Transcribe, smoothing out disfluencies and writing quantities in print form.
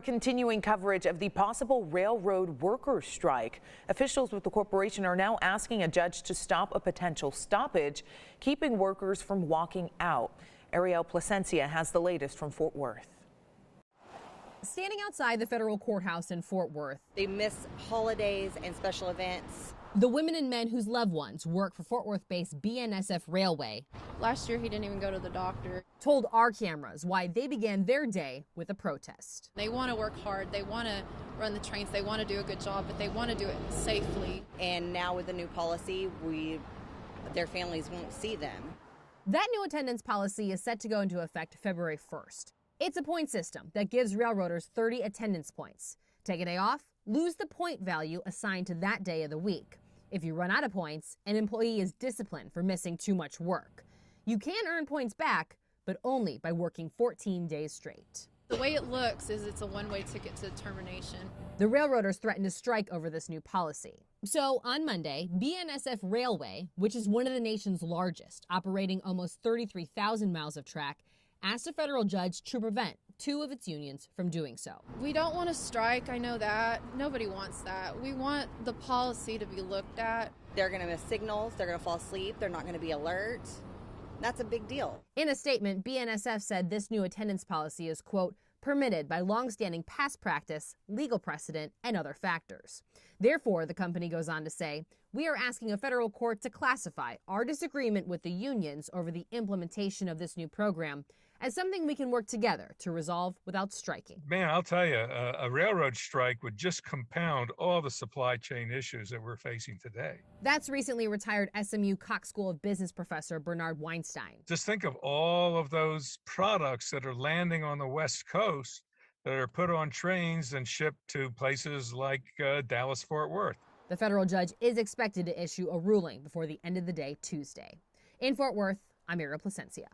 Continuing coverage of the possible railroad workers' strike. Officials with the corporation are now asking a judge to stop a potential stoppage, keeping workers from walking out. Ariel Placencia has the latest from Fort Worth. Standing outside the federal courthouse in Fort Worth, they miss holidays and special events. The women and men whose loved ones work for Fort Worth-based BNSF Railway. Last year, he didn't even go to the doctor. Told our cameras why they began their day with a protest. They want to work hard. They want to run the trains. They want to do a good job, but they want to do it safely. And now with the new policy, their families won't see them. That new attendance policy is set to go into effect February 1st. It's a point system that gives railroaders 30 attendance points. Take a day off, lose the point value assigned to that day of the week. If you run out of points, an employee is disciplined for missing too much work. You can earn points back, but only by working 14 days straight. The way it looks is it's a one-way ticket to termination. The railroaders threatened to strike over this new policy. So on Monday, BNSF Railway, which is one of the nation's largest, operating almost 33,000 miles of track, asked a federal judge to prevent two of its unions from doing so. We don't want to strike, I know that. Nobody wants that. We want the policy to be looked at. They're going to miss signals, they're going to fall asleep, they're not going to be alert. That's a big deal. In a statement, BNSF said this new attendance policy is, quote, permitted by longstanding past practice, legal precedent, and other factors. Therefore, the company goes on to say, we are asking a federal court to classify our disagreement with the unions over the implementation of this new program as something we can work together to resolve without striking. Man, I'll tell you, a railroad strike would just compound all the supply chain issues that we're facing today. That's recently retired SMU Cox School of Business professor Bernard Weinstein. Just think of all of those products that are landing on the West Coast that are put on trains and shipped to places like Dallas, Fort Worth. The federal judge is expected to issue a ruling before the end of the day Tuesday. In Fort Worth, I'm Ariel Placencia.